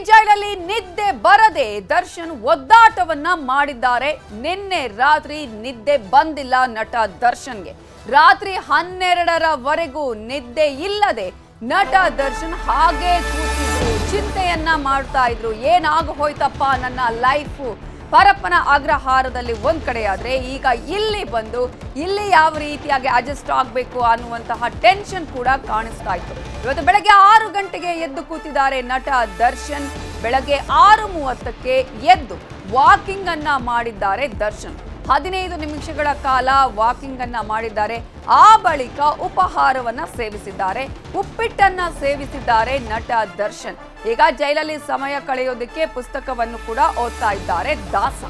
ಜೈಲಲ್ಲಿ ನಿದ್ದೆ ಬರದೆ ದರ್ಶನ್ ಒದ್ದಾಟವನ್ನ ಮಾಡಿದ್ದಾರೆ. ನಿನ್ನೆ ರಾತ್ರಿ ನಿದ್ದೆ ಬಂದಿಲ್ಲ ನಟ ದರ್ಶನ್ಗೆ. ರಾತ್ರಿ 12ರವರೆಗೂ ನಿದ್ದೆ ಇಲ್ಲದೆ ನಟ ದರ್ಶನ್ ಹಾಗೆ ಕೂತಿದ್ರು, ಚಿಂತೆಯನ್ನ ಮಾಡ್ತಾ ಇದ್ರು. ಏನಾಗ ಹೋಯ್ತಪ್ಪ ನನ್ನ ಲೈಫು, ಪರಪ್ಪನ ಅಗ್ರಹಾರದಲ್ಲಿ ಒಂದ್ ಕಡೆ ಆದ್ರೆ ಈಗ ಇಲ್ಲಿ ಬಂದು ಇಲ್ಲಿ ಯಾವ ರೀತಿಯಾಗಿ ಅಡ್ಜಸ್ಟ್ ಆಗಬೇಕು ಅನ್ನುವಂತಹ ಟೆನ್ಷನ್ ಕೂಡ ಕಾಣಿಸ್ತಾ ಇತ್ತು. ಇವತ್ತು ಬೆಳಗ್ಗೆ 6 ಗಂಟೆಗೆ ಎದ್ದು ಕೂತಿದ್ದಾರೆ ನಟ ದರ್ಶನ್. ಬೆಳಗ್ಗೆ 6:30ಕ್ಕೆ ಎದ್ದು ವಾಕಿಂಗ್ ಅನ್ನ ಮಾಡಿದ್ದಾರೆ ದರ್ಶನ್. 15 ನಿಮಿಷಗಳ ಕಾಲ ವಾಕಿಂಗ್ ಅನ್ನ ಮಾಡಿದ್ದಾರೆ. ಆ ಬಳಿಕ ಉಪಹಾರವನ್ನ ಸೇವಿಸಿದ್ದಾರೆ, ಉಪ್ಪಿಟ್ಟನ್ನ ಸೇವಿಸಿದ್ದಾರೆ ನಟ ದರ್ಶನ್. ಈಗ ಜೈಲಲ್ಲಿ ಸಮಯ ಕಳೆಯೋದಕ್ಕೆ ಪುಸ್ತಕವನ್ನು ಕೂಡ ಓದ್ತಾ ಇದ್ದಾರೆ ದಾಸ.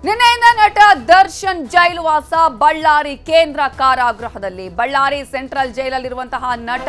ನಿನ್ನೆಯಿಂದ ನಟ ದರ್ಶನ್ ಜೈಲುವಾಸ ಬಳ್ಳಾರಿ ಕೇಂದ್ರ ಕಾರಾಗೃಹದಲ್ಲಿ. ಬಳ್ಳಾರಿ ಸೆಂಟ್ರಲ್ ಜೈಲಲ್ಲಿರುವಂತಹ ನಟ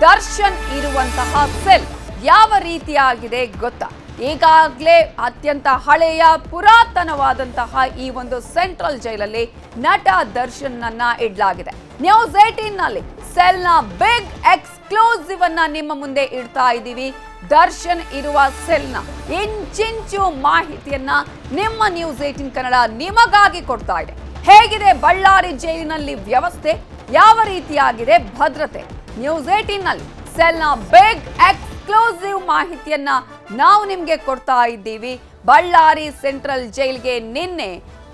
ದರ್ಶನ್ ಇರುವಂತಹ ಸೆಲ್ ಯಾವ ರೀತಿಯಾಗಿದೆ ಗೊತ್ತಾ? ಈಗಾಗಲೇ ಅತ್ಯಂತ ಹಳೆಯ ಪುರಾತನವಾದಂತಹ ಈ ಒಂದು ಸೆಂಟ್ರಲ್ ಜೈಲಲ್ಲಿ ನಟ ದರ್ಶನ್ ಅನ್ನ ಇಡಲಾಗಿದೆ. ನ್ಯೂಸ್ 18 ನಲ್ಲಿ ಸೆಲ್ನ ಬಿಗ್ ಎಕ್ಸ್ಕ್ಲೂಸಿವ್ ಅನ್ನ ನಿಮ್ಮ ಮುಂದೆ ಇಡ್ತಾ ಇದ್ದೀವಿ. ದರ್ಶನ್ ಇರುವ ಸೆಲ್ನ ಇಂಚಿಂಚು ಮಾಹಿತಿಯನ್ನ ನಿಮ್ಮ ನ್ಯೂಸ್ 18 ಕನ್ನಡ ನಿಮಗಾಗಿ ಕೊಡ್ತಾ ಇದೆ. ಹೇಗಿದೆ ಬಳ್ಳಾರಿ ಜೈಲಿನಲ್ಲಿ ವ್ಯವಸ್ಥೆ, ಯಾವ ರೀತಿಯಾಗಿದೆ ಭದ್ರತೆ? ನ್ಯೂಸ್ 18 ನಲ್ಲಿ ಸೆಲ್ನ ಬಿಗ್ ಎಕ್ಸ್ಕ್ಲೂಸಿವ್ ಮಾಹಿತಿಯನ್ನ ನಾವು ನಿಮ್ಗೆ ಕೊಡ್ತಾ ಇದ್ದೀವಿ. ಬಳ್ಳಾರಿ ಸೆಂಟ್ರಲ್ ಜೈಲ್ಗೆ ನಿನ್ನೆ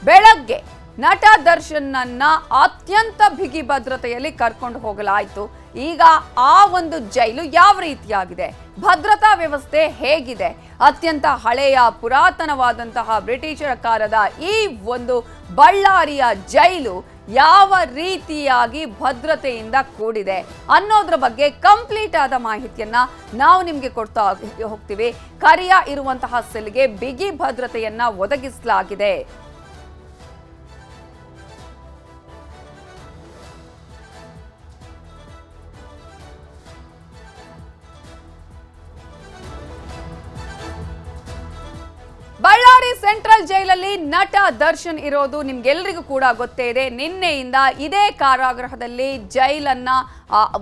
ಬೆಳಗ್ಗೆ ನಟ ದರ್ಶನ್ ಅನ್ನ ಅತ್ಯಂತ ಬಿಗಿ ಭದ್ರತೆಯಲ್ಲಿ ಕರ್ಕೊಂಡು ಹೋಗಲಾಯಿತು. ಈಗ ಆ ಒಂದು ಜೈಲು ಯಾವ ರೀತಿಯಾಗಿದೆ, ಭದ್ರತಾ ವ್ಯವಸ್ಥೆ ಹೇಗಿದೆ, ಅತ್ಯಂತ ಹಳೆಯ ಪುರಾತನವಾದಂತಹ ಬ್ರಿಟಿಷರ ಕಾಲದ ಈ ಒಂದು ಬಳ್ಳಾರಿಯ ಜೈಲು ಯಾವ ರೀತಿಯಾಗಿ ಭದ್ರತೆಯಿಂದ ಕೂಡಿದೆ ಅನ್ನೋದ್ರ ಬಗ್ಗೆ ಕಂಪ್ಲೀಟ್ ಆದ ಮಾಹಿತಿಯನ್ನ ನಾವು ನಿಮ್ಗೆ ಕೊಡ್ತಾ ಹೋಗ್ತೀವಿ. ಕರಿಯ ಇರುವಂತಹ ಸೆಲ್ಗೆ ಬಿಗಿ ಭದ್ರತೆಯನ್ನ ಒದಗಿಸಲಾಗಿದೆ. ಬಳ್ಳಾರಿ ಸೆಂಟ್ರಲ್ ಜೈಲಲ್ಲಿ ನಟ ದರ್ಶನ್ ಇರೋದು ನಿಮ್ಗೆಲ್ರಿಗೂ ಕೂಡ ಗೊತ್ತೇ ಇದೆ. ನಿನ್ನೆಯಿಂದ ಇದೇ ಕಾರಾಗೃಹದಲ್ಲಿ ಜೈಲನ್ನ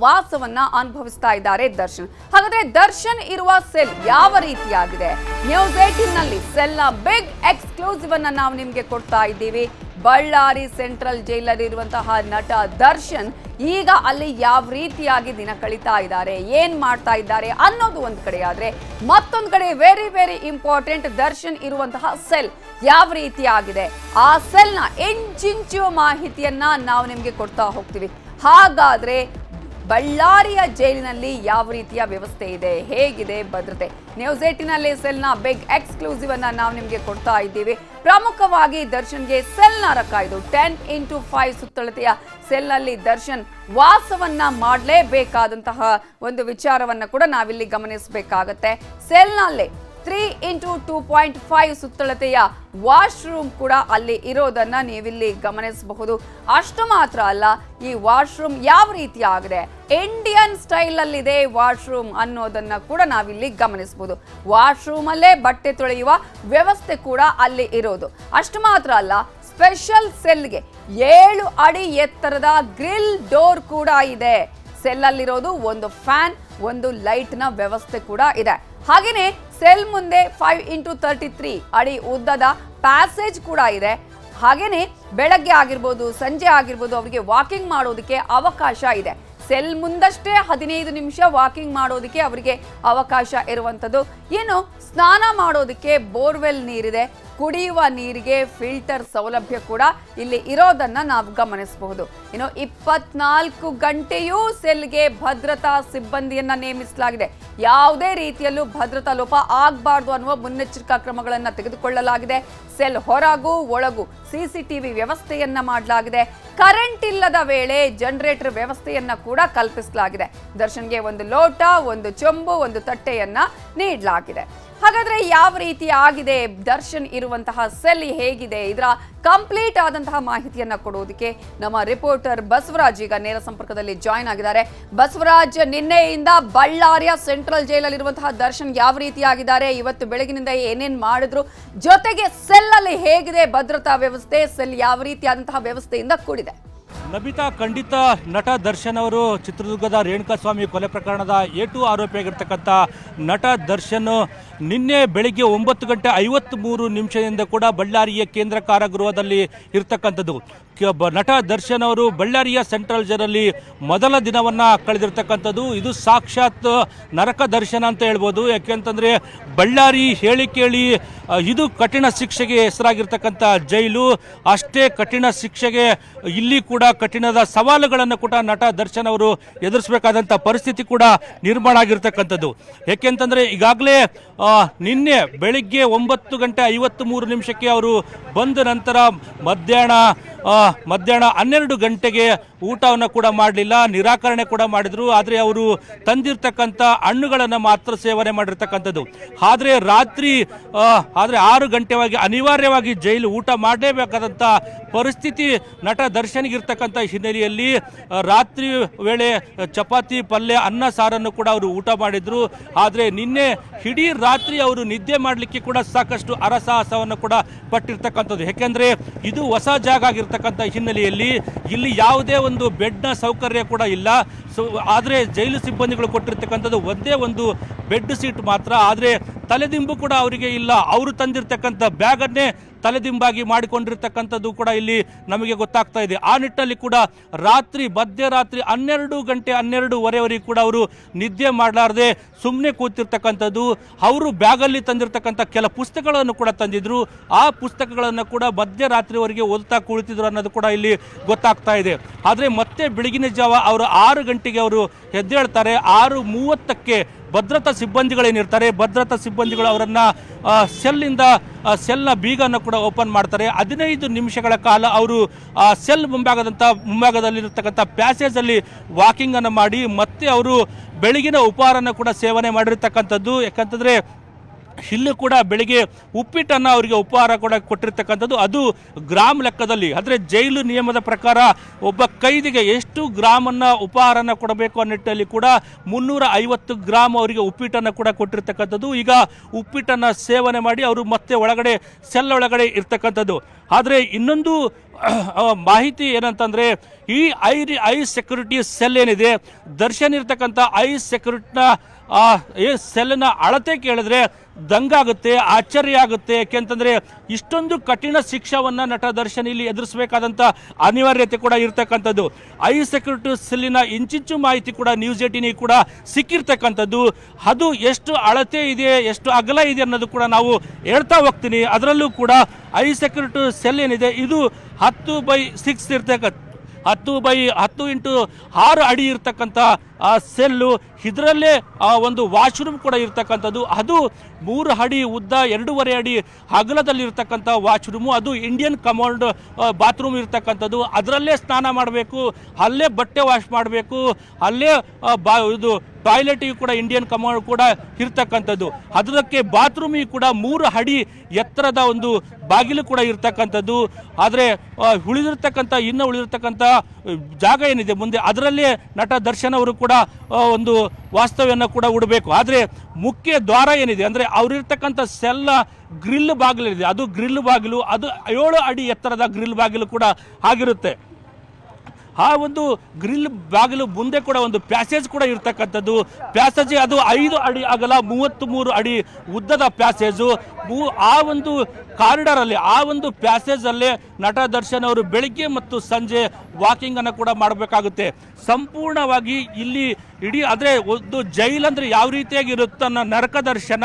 ವಾಸವನ್ನ ಅನುಭವಿಸ್ತಾ ಇದ್ದಾರೆ ದರ್ಶನ್. ಹಾಗಾದ್ರೆ ದರ್ಶನ್ ಇರುವ ಸೆಲ್ ಯಾವ ರೀತಿಯಾಗಿದೆ? ನ್ಯೂಸ್ 18 ನಲ್ಲಿ ಸೆಲ್ನ ಬಿಗ್ ಎಕ್ಸ್ಕ್ಲೂಸಿವ್ ಅನ್ನ ನಾವು ನಿಮ್ಗೆ ಕೊಡ್ತಾ ಇದ್ದೀವಿ. ಬಳ್ಳಾರಿ ಸೆಂಟ್ರಲ್ ಜೈಲಲ್ಲಿರುವಂತಹ ನಟ ದರ್ಶನ್ ಈಗ ಅಲ್ಲಿ ಯಾವ ರೀತಿಯಾಗಿ ದಿನ ಕಳೀತಾ ಇದ್ದಾರೆ, ಏನ್ ಮಾಡ್ತಾ ಇದ್ದಾರೆ ಅನ್ನೋದು ಒಂದ್ ಕಡೆ ಆದ್ರೆ, ಮತ್ತೊಂದ್ ಕಡೆ ವೆರಿ ವೆರಿ ಇಂಪಾರ್ಟೆಂಟ್ ದರ್ಶನ್ ಇರುವಂತಹ ಸೆಲ್ ಯಾವ ರೀತಿಯಾಗಿದೆ, ಆ ಸೆಲ್ನ ಇಂಚಿಂಚು ಮಾಹಿತಿಯನ್ನ ನಾವು ನಿಮ್ಗೆ ಕೊಡ್ತಾ ಹೋಗ್ತೀವಿ. ಹಾಗಾದ್ರೆ ಬಳ್ಳಾರಿಯ ಜೈಲಿನಲ್ಲಿ ಯಾವ ರೀತಿಯ ವ್ಯವಸ್ಥೆ ಇದೆ, ಹೇಗಿದೆ ಭದ್ರತೆ? ನ್ಯೂಸ್ 18 ನಲ್ಲಿ ಸೆಲ್ನ ಬಿಗ್ ಎಕ್ಸ್ಕ್ಲೂಸಿವ್ ಅನ್ನ ನಾವು ನಿಮ್ಗೆ ಕೊಡ್ತಾ ಇದ್ದೀವಿ. ಪ್ರಮುಖವಾಗಿ ದರ್ಶನ್ಗೆ ಸೆಲ್ನ ರಕಾಯ್ದು 10x5 ಸುತ್ತಳತೆಯ ಸೆಲ್ನಲ್ಲಿ ದರ್ಶನ್ ವಾಸವನ್ನ ಮಾಡಲೇಬೇಕಾದಂತಹ ಒಂದು ವಿಚಾರವನ್ನ ಕೂಡ ನಾವಿಲ್ಲಿ ಗಮನಿಸಬೇಕಾಗತ್ತೆ. ಸೆಲ್ನಲ್ಲೇ 3x2.5 ಸುತ್ತಳತೆಯ ವಾಶ್ರೂಮ್ ಕೂಡ ಅಲ್ಲಿ ಇರೋದನ್ನ ನೀವಿಲ್ಲಿ ಗಮನಿಸಬಹುದು. ಅಷ್ಟು ಮಾತ್ರ ಅಲ್ಲ, ಈ ವಾಶ್ರೂಮ್ ಯಾವ ರೀತಿ ಆಗಿದೆ, ಇಂಡಿಯನ್ ಸ್ಟೈಲ್ ಅಲ್ಲಿದೆ ವಾಶ್ರೂಮ್ ಅನ್ನೋದನ್ನ ಕೂಡ ನಾವಿಲ್ಲಿ ಗಮನಿಸಬಹುದು. ವಾಶ್ರೂಮ್ ಅಲ್ಲೇ ಬಟ್ಟೆ ತೊಳೆಯುವ ವ್ಯವಸ್ಥೆ ಕೂಡ ಅಲ್ಲಿ ಇರೋದು. ಅಷ್ಟು ಮಾತ್ರ ಅಲ್ಲ, ಸ್ಪೆಷಲ್ ಸೆಲ್ಗೆ 7 ಅಡಿ ಎತ್ತರದ ಗ್ರಿಲ್ ಡೋರ್ ಕೂಡ ಇದೆ. ಸೆಲ್ ಅಲ್ಲಿರೋದು ಒಂದು ಫ್ಯಾನ್, ಒಂದು ಲೈಟ್ ನ ವ್ಯವಸ್ಥೆ ಕೂಡ ಇದೆ. ಹಾಗೇನೆ ಸೆಲ್ ಮುಂದೆ 5x33 ಅಡಿ ಉದ್ದದ ಪ್ಯಾಸೇಜ್ ಕೂಡ ಇದೆ. ಹಾಗೇನೆ ಬೆಳಗ್ಗೆ ಆಗಿರ್ಬೋದು, ಸಂಜೆ ಆಗಿರ್ಬೋದು, ಅವರಿಗೆ ವಾಕಿಂಗ್ ಮಾಡೋದಕ್ಕೆ ಅವಕಾಶ ಇದೆ. ಸೆಲ್ ಮುಂದಷ್ಟೇ 15 ನಿಮಿಷ ವಾಕಿಂಗ್ ಮಾಡೋದಕ್ಕೆ ಅವರಿಗೆ ಅವಕಾಶ ಇರುವಂಥದ್ದು. ಏನು ಸ್ನಾನ ಮಾಡೋದಕ್ಕೆ ಬೋರ್ವೆಲ್ ನೀರಿದೆ, ಕುಡಿಯುವ ನೀರಿಗೆ ಫಿಲ್ಟರ್ ಸೌಲಭ್ಯ ಕೂಡ ಇಲ್ಲಿ ಇರೋದನ್ನ ನಾವು ಗಮನಿಸಬಹುದು. ಇನ್ನು 24 ಗಂಟೆಯೂ ಸೆಲ್ಗೆ ಭದ್ರತಾ ಸಿಬ್ಬಂದಿಯನ್ನ ನೇಮಿಸಲಾಗಿದೆ. ಯಾವುದೇ ರೀತಿಯಲ್ಲೂ ಭದ್ರತಾ ಲೋಪ ಆಗಬಾರ್ದು ಅನ್ನುವ ಮುನ್ನೆಚ್ಚರಿಕಾ ಕ್ರಮಗಳನ್ನು ತೆಗೆದುಕೊಳ್ಳಲಾಗಿದೆ. ಸೆಲ್ ಹೊರಗೂ ಒಳಗೂ CCTV ವ್ಯವಸ್ಥೆಯನ್ನ ಮಾಡಲಾಗಿದೆ. ಕರೆಂಟ್ ಇಲ್ಲದ ವೇಳೆ ಜನರೇಟರ್ ವ್ಯವಸ್ಥೆಯನ್ನ ಕೂಡ ಕಲ್ಪಿಸಲಾಗಿದೆ. ದರ್ಶನ್ಗೆ ಒಂದು ಲೋಟ, ಒಂದು ಚೊಂಬು, ಒಂದು ತಟ್ಟೆಯನ್ನ ನೀಡಲಾಗಿದೆ. ಹಾಗಾದ್ರೆ ಯಾವ ರೀತಿ ಆಗಿದೆ ದರ್ಶನ್ ಇರುವಂತಹ ಸೆಲ್ ಹೇಗಿದೆ, ಇದರ ಕಂಪ್ಲೀಟ್ ಆದಂತಹ ಮಾಹಿತಿಯನ್ನ ಕೊಡೋದಕ್ಕೆ ನಮ್ಮ ರಿಪೋರ್ಟರ್ ಬಸವರಾಜ್ ಈಗ ನೇರ ಸಂಪರ್ಕದಲ್ಲಿ ಜಾಯಿನ್ ಆಗಿದ್ದಾರೆ. ಬಸವರಾಜ್, ನಿನ್ನೆಯಿಂದ ಬಳ್ಳಾರಿಯ ಸೆಂಟ್ರಲ್ ಜೈಲಲ್ಲಿರುವಂತಹ ದರ್ಶನ್ ಯಾವ ರೀತಿ ಆಗಿದ್ದಾರೆ, ಇವತ್ತು ಬೆಳಗಿನಿಂದ ಏನೇನ್ ಮಾಡಿದ್ರು, ಜೊತೆಗೆ ಸೆಲ್ ಅಲ್ಲಿ ಹೇಗಿದೆ ಭದ್ರತಾ ವ್ಯವಸ್ಥೆ, ಸೆಲ್ ಯಾವ ರೀತಿಯಾದಂತಹ ವ್ಯವಸ್ಥೆಯಿಂದ ಕೂಡಿದೆ? ನಬಿತಾ, ಖಂಡಿತ ನಟ ದರ್ಶನ್ ಅವರು ಚಿತ್ರದುರ್ಗದ ರೇಣುಕಾಸ್ವಾಮಿ ಕೊಲೆ ಪ್ರಕರಣದ A2 ಆರೋಪಿಯಾಗಿರ್ತಕ್ಕಂಥ ನಟ ದರ್ಶನ್ ನಿನ್ನೆ ಬೆಳಿಗ್ಗೆ 9:53 ಕೂಡ ಬಳ್ಳಾರಿಯ ಕೇಂದ್ರ ಕಾರಾಗೃಹದಲ್ಲಿ ಇರ್ತಕ್ಕಂಥದ್ದು. ನಟ ದರ್ಶನ್ ಅವರು ಬಳ್ಳಾರಿಯ ಸೆಂಟ್ರಲ್ ಜೈಲಲ್ಲಿ ಮೊದಲ ದಿನವನ್ನ ಕಳೆದಿರ್ತಕ್ಕಂಥದ್ದು. ಇದು ಸಾಕ್ಷಾತ್ ನರಕ ದರ್ಶನ ಅಂತ ಹೇಳ್ಬೋದು. ಯಾಕೆಂತಂದ್ರೆ ಬಳ್ಳಾರಿ ಹೇಳಿ ಕೇಳಿ ಇದು ಕಠಿಣ ಶಿಕ್ಷೆಗೆ ಹೆಸರಾಗಿರ್ತಕ್ಕಂಥ ಜೈಲು. ಅಷ್ಟೇ ಕಠಿಣ ಶಿಕ್ಷೆಗೆ ಇಲ್ಲಿ ಕೂಡ ಕಠಿಣದ ಸವಾಲುಗಳನ್ನು ಕೂಡ ನಟ ದರ್ಶನ್ ಅವರು ಎದುರಿಸಬೇಕಾದಂಥ ಪರಿಸ್ಥಿತಿ ಕೂಡ ನಿರ್ಮಾಣ ಆಗಿರ್ತಕ್ಕಂಥದ್ದು. ಯಾಕೆಂತಂದ್ರೆ ಈಗಾಗಲೇ ನಿನ್ನೆ ಬೆಳಿಗ್ಗೆ 9:53 ಅವರು ಬಂದ ನಂತರ ಮಧ್ಯಾಹ್ನ 12 ಗಂಟೆಗೆ ಊಟವನ್ನು ಕೂಡ ಮಾಡಲಿಲ್ಲ, ನಿರಾಕರಣೆ ಕೂಡ ಮಾಡಿದ್ರು. ಆದರೆ ಅವರು ತಂದಿರ್ತಕ್ಕಂಥ ಹಣ್ಣುಗಳನ್ನು ಮಾತ್ರ ಸೇವನೆ ಮಾಡಿರ್ತಕ್ಕಂಥದ್ದು. ಆದರೆ ರಾತ್ರಿ 6 ಗಂಟೆವಾಗಿ ಅನಿವಾರ್ಯವಾಗಿ ಜೈಲು ಊಟ ಮಾಡಲೇಬೇಕಾದಂಥ ಪರಿಸ್ಥಿತಿ ನಟ ದರ್ಶನ್ಗೆ ಇರ್ತಕ್ಕಂಥ ಹಿನ್ನೆಲೆಯಲ್ಲಿ ರಾತ್ರಿ ವೇಳೆ ಚಪಾತಿ ಪಲ್ಯ ಅನ್ನ ಸಾರನ್ನು ಕೂಡ ಅವರು ಊಟ ಮಾಡಿದ್ರು. ಆದರೆ ನಿನ್ನೆ ಇಡೀ ರಾತ್ರಿ ಅವರು ನಿದ್ದೆ ಮಾಡಲಿಕ್ಕೆ ಕೂಡ ಸಾಕಷ್ಟು ಅರಸಾಹಸವನ್ನು ಕೂಡ ಪಟ್ಟಿರ್ತಕ್ಕಂಥದ್ದು. ಯಾಕೆಂದ್ರೆ ಇದು ಹೊಸ ಜಾಗ ಆಗಿರ್ತಕ್ಕಂಥ ಹಿನ್ನೆಲೆಯಲ್ಲಿ ಇಲ್ಲಿ ಯಾವುದೇ ಒಂದು ಬೆಡ್ನ ಸೌಕರ್ಯ ಕೂಡ ಇಲ್ಲ. ಆದರೆ ಜೈಲು ಸಿಬ್ಬಂದಿಗಳು ಕೊಟ್ಟಿರ್ತಕ್ಕಂಥದ್ದು ಒಂದೇ ಒಂದು ಬೆಡ್ ಸೀಟ್ ಮಾತ್ರ. ಆದರೆ ತಲೆದಿಂಬು ಕೂಡ ಅವರಿಗೆ ಇಲ್ಲ. ಅವರು ತಂದಿರ್ತಕ್ಕಂಥ ಬ್ಯಾಗನ್ನೇ ತಲೆದಿಂಬಾಗಿ ಮಾಡಿಕೊಂಡಿರ್ತಕ್ಕಂಥದ್ದು ಕೂಡ ಇಲ್ಲಿ ನಮಗೆ ಗೊತ್ತಾಗ್ತಾ ಇದೆ. ಆ ನಿಟ್ಟಲ್ಲಿ ಕೂಡ ಮಧ್ಯರಾತ್ರಿ 12:12ವರೆಗೆ ಕೂಡ ಅವರು ನಿದ್ದೆ ಮಾಡಲಾರದೆ ಸುಮ್ಮನೆ ಕೂತಿರ್ತಕ್ಕಂಥದ್ದು. ಅವರು ಬ್ಯಾಗಲ್ಲಿ ತಂದಿರ್ತಕ್ಕಂಥ ಕೆಲ ಪುಸ್ತಕಗಳನ್ನು ಕೂಡ ತಂದಿದ್ರು. ಆ ಪುಸ್ತಕಗಳನ್ನು ಕೂಡ ಮಧ್ಯರಾತ್ರಿವರೆಗೆ ಓದ್ತಾ ಕುಳಿತಿದ್ರು ಅನ್ನೋದು ಕೂಡ ಇಲ್ಲಿ ಗೊತ್ತಾಗ್ತಾ ಇದೆ. ಆದರೆ ಮತ್ತೆ ಬೆಳಗಿನ ಜಾವ ಅವರು 6 ಗಂಟೆಗೆ ಅವರು ಎದ್ದೇಳ್ತಾರೆ. 6:30ಕ್ಕೆ ಭದ್ರತಾ ಸಿಬ್ಬಂದಿಗಳೇನಿರ್ತಾರೆ, ಭದ್ರತಾ ಸಿಬ್ಬಂದಿಗಳು ಅವರನ್ನ ಸೆಲ್ನ ಬೀಗನ್ನು ಕೂಡ ಓಪನ್ ಮಾಡ್ತಾರೆ. 15 ನಿಮಿಷಗಳ ಕಾಲ ಅವರು ಸೆಲ್ ಮುಂಭಾಗದಲ್ಲಿರ್ತಕ್ಕಂಥ ಪ್ಯಾಸೇಜ್ ಅಲ್ಲಿ ವಾಕಿಂಗ್ ಅನ್ನು ಮಾಡಿ ಮತ್ತೆ ಅವರು ಬೆಳಗಿನ ಉಪಹಾರನ ಕೂಡ ಸೇವನೆ ಮಾಡಿರ್ತಕ್ಕಂಥದ್ದು. ಯಾಕಂತಂದ್ರೆ ಇಲ್ಲೂ ಕೂಡ ಬೆಳಿಗ್ಗೆ ಉಪ್ಪಿಟ್ಟನ್ನು ಅವರಿಗೆ ಉಪಹಾರ ಕೂಡ ಕೊಟ್ಟಿರ್ತಕ್ಕಂಥದ್ದು. ಅದು ಗ್ರಾಮ್ ಲೆಕ್ಕದಲ್ಲಿ. ಆದರೆ ಜೈಲು ನಿಯಮದ ಪ್ರಕಾರ ಒಬ್ಬ ಕೈದಿಗೆ ಎಷ್ಟು ಗ್ರಾಮನ್ನ ಉಪಹಾರನ ಕೊಡಬೇಕು ಅನ್ನೋ ನಿಟ್ಟಲ್ಲಿ ಕೂಡ 350 ಗ್ರಾಮ್ ಅವರಿಗೆ ಉಪ್ಪಿಟ್ಟನ್ನು ಕೂಡ ಕೊಟ್ಟಿರ್ತಕ್ಕಂಥದ್ದು. ಈಗ ಉಪ್ಪಿಟ್ಟನ್ನು ಸೇವನೆ ಮಾಡಿ ಅವರು ಮತ್ತೆ ಸೆಲ್ ಒಳಗಡೆ ಇರ್ತಕ್ಕಂಥದ್ದು. ಆದರೆ ಇನ್ನೊಂದು ಮಾಹಿತಿ ಏನಂತಂದ್ರೆ ಈ ಐ ಸೆಕ್ಯೂರಿಟಿ ಸೆಲ್ ಏನಿದೆ, ದರ್ಶನ್ ಇರ್ತಕ್ಕಂಥ ಐ ಸೆಕ್ಯೂರಿಟಿನ ಸೆಲ್ನ ಅಳತೆ ಕೇಳಿದ್ರೆ ದಂಗಾಗುತ್ತೆ, ಆಶ್ಚರ್ಯ ಆಗುತ್ತೆ. ಯಾಕೆಂತಂದ್ರೆ ಇಷ್ಟೊಂದು ಕಠಿಣ ಶಿಕ್ಷೆಯನ್ನ ನಟ ದರ್ಶನ್ ಇಲ್ಲಿ ಎದುರಿಸಬೇಕಾದಂತ ಅನಿವಾರ್ಯತೆ ಕೂಡ ಇರ್ತಕ್ಕಂಥದ್ದು. ಐ ಸೆಕ್ಯೂರಿಟಿ ಸೆಲ್ಲಿನ ಇಂಚಿಂಚು ಮಾಹಿತಿ ಕೂಡ ನ್ಯೂಸ್ 18 ಕೂಡ ಸಿಕ್ಕಿರ್ತಕ್ಕಂಥದ್ದು. ಅದು ಎಷ್ಟು ಅಳತೆ ಇದೆ, ಎಷ್ಟು ಅಗಲ ಇದೆ ಅನ್ನೋದು ಕೂಡ ನಾವು ಹೇಳ್ತಾ ಹೋಗ್ತೀನಿ. ಅದರಲ್ಲೂ ಕೂಡ ಐ ಸೆಕ್ಯೂರಿಟಿ ಸೆಲ್ ಏನಿದೆ ಇದು 10/6 ಇರ್ತಕ್ಕಂಥ 10x10 ಅಡಿ ಇರ್ತಕ್ಕಂಥ ಸೆಲ್ಲು. ಇದರಲ್ಲೇ ಒಂದು ವಾಶ್ರೂಮ್ ಕೂಡ ಇರ್ತಕ್ಕಂಥದ್ದು. ಅದು 3 ಅಡಿ ಉದ್ದ, 2.5 ಅಡಿ ಅಗಲದಲ್ಲಿ ಇರ್ತಕ್ಕಂಥ ವಾಶ್ರೂಮು. ಅದು ಇಂಡಿಯನ್ ಕಮಾಂಡ್ ಬಾತ್ರೂಮ್ ಇರ್ತಕ್ಕಂಥದ್ದು. ಅದರಲ್ಲೇ ಸ್ನಾನ ಮಾಡಬೇಕು, ಅಲ್ಲೇ ಬಟ್ಟೆ ವಾಶ್ ಮಾಡಬೇಕು, ಅಲ್ಲೇ ಇದು ಟಾಯ್ಲೆಟಿಗೆ ಕೂಡ ಇಂಡಿಯನ್ ಕಮಾಂಡ್ ಕೂಡ ಇರ್ತಕ್ಕಂಥದ್ದು. ಅದಕ್ಕೆ ಬಾತ್ರೂಮಿಗೆ ಕೂಡ 3 ಅಡಿ ಎತ್ತರದ ಒಂದು ಬಾಗಿಲು ಕೂಡ ಇರ್ತಕ್ಕಂಥದ್ದು. ಆದರೆ ಉಳಿದಿರ್ತಕ್ಕಂಥ ಜಾಗ ಏನಿದೆ ಮುಂದೆ, ಅದರಲ್ಲೇ ನಟ ದರ್ಶನ್ ಅವರು ಕೂಡ ಒಂದು ವಾಸ್ತವ್ಯವನ್ನು ಕೂಡ ಹೂಡಬೇಕು. ಆದರೆ ಮುಖ್ಯ ದ್ವಾರ ಏನಿದೆ ಅಂದರೆ ಅವರಿರ್ತಕ್ಕಂಥ ಸೆಲ್ನ ಗ್ರಿಲ್ ಬಾಗಿಲಿದೆ, ಅದು ಗ್ರಿಲ್ ಬಾಗಿಲು, ಅದು 7 ಅಡಿ ಎತ್ತರದ ಗ್ರಿಲ್ ಬಾಗಿಲು ಕೂಡ ಆಗಿರುತ್ತೆ. ಆ ಒಂದು ಗ್ರಿಲ್ ಬಾಗಿಲು ಮುಂದೆ ಕೂಡ ಒಂದು ಪ್ಯಾಸೇಜ್ ಕೂಡ ಇರ್ತಕ್ಕಂಥದ್ದು. ಪ್ಯಾಸೇಜ್ ಅದು 5 ಅಡಿ ಅಗಲ, 33 ಅಡಿ ಉದ್ದದ ಪ್ಯಾಸೇಜು. ಆ ಒಂದು ಕಾರಿಡಾರ್ ಅಲ್ಲಿ, ಆ ಒಂದು ಪ್ಯಾಸೇಜ್ ಅಲ್ಲೇ ನಟ ದರ್ಶನ್ ಅವರು ಬೆಳಿಗ್ಗೆ ಮತ್ತು ಸಂಜೆ ವಾಕಿಂಗ್ ಅನ್ನು ಕೂಡ ಮಾಡಬೇಕಾಗುತ್ತೆ. ಸಂಪೂರ್ಣವಾಗಿ ಇಲ್ಲಿ ಇಡೀ ಆದರೆ ಒಂದು ಜೈಲ್ ಅಂದ್ರೆ ಯಾವ ರೀತಿಯಾಗಿ ಇರುತ್ತೆ ಅನ್ನೋ ನರಕ ದರ್ಶನ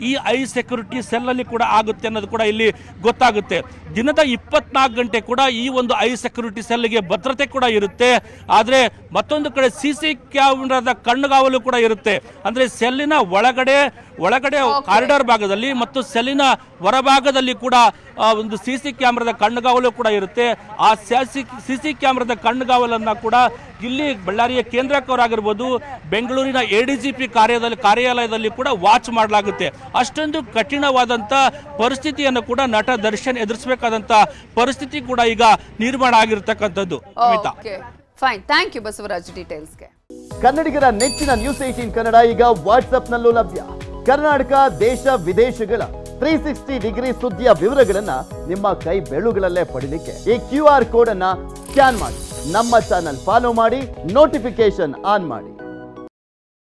ಈ ಐ ಸೆಕ್ಯೂರಿಟಿ ಸೆಲ್ ಅಲ್ಲಿ ಕೂಡ ಆಗುತ್ತೆ ಅನ್ನೋದು ಕೂಡ ಇಲ್ಲಿ ಗೊತ್ತಾಗುತ್ತೆ. ದಿನದ 24 ಗಂಟೆ ಕೂಡ ಈ ಒಂದು ಐ ಸೆಕ್ಯೂರಿಟಿ ಸೆಲ್ಗೆ ಭದ್ರತೆ ಕೂಡ ಇರುತ್ತೆ. ಆದರೆ ಮತ್ತೊಂದು ಕಡೆ CC ಕ್ಯಾಮೆರಾದ ಕಣ್ಣುಗಾವಲು ಕೂಡ ಇರುತ್ತೆ. ಅಂದ್ರೆ ಸೆಲ್ಲಿನ ಒಳಗಡೆ ಕಾರಿಡಾರ್ ಭಾಗದಲ್ಲಿ ಮತ್ತು ಸೆಲ್ ಸೆಲ್ಲಿನ ಹೊರಭಾಗದಲ್ಲಿ ಕೂಡ ಒಂದು CC ಕ್ಯಾಮ್ರಾದ ಕಣ್ಣುಗಾವಲು ಕೂಡ ಇರುತ್ತೆ. ಆ CC ಕ್ಯಾಮ್ರಾದ ಕಣ್ಣುಗಾವಲನ್ನು ಕೂಡ ಇಲ್ಲಿ ಬಳ್ಳಾರಿಯ ಕೇಂದ್ರಕ್ಕವರಾಗಿರ್ಬೋದು, ಬೆಂಗಳೂರಿನ ADGP ಕಾರ್ಯಾಲಯದಲ್ಲಿ ಕೂಡ ವಾಚ್ ಮಾಡಲಾಗುತ್ತೆ. ಅಷ್ಟೊಂದು ಕಠಿಣವಾದಂಥ ಪರಿಸ್ಥಿತಿಯನ್ನು ಕೂಡ ನಟ ದರ್ಶನ್ ಎದುರಿಸಬೇಕಾದಂಥ ಪರಿಸ್ಥಿತಿ ಕೂಡ ಈಗ ನಿರ್ಮಾಣ ಆಗಿರ್ತಕ್ಕಂಥದ್ದು. ಫೈನ್, ಥ್ಯಾಂಕ್ ಯು ಬಸವರಾಜ್ ಡೀಟೇಲ್ಸ್ಗೆ. ಕನ್ನಡಿಗರ ನೆಚ್ಚಿನ ನ್ಯೂಸ್ 18 ಕನ್ನಡ ಈಗ ವಾಟ್ಸ್ಆಪ್ನಲ್ಲೂ ಲಭ್ಯ. ಕರ್ನಾಟಕ, ದೇಶ ವಿದೇಶಗಳ 360 ಡಿಗ್ರಿ ಸುದ್ದಿಯ ವಿವರಗಳನ್ನ ನಿಮ್ಮ ಕೈ ಬೆರಳುಗಳಲ್ಲೇ ಪಡಿಲಿಕ್ಕೆ ಈ QR ಕೋಡ್ ಅನ್ನ ಸ್ಕ್ಯಾನ್ ಮಾಡಿ, ನಮ್ಮ ಚಾನಲ್ ಫಾಲೋ ಮಾಡಿ, ನೋಟಿಫಿಕೇಶನ್ ಆನ್ ಮಾಡಿ.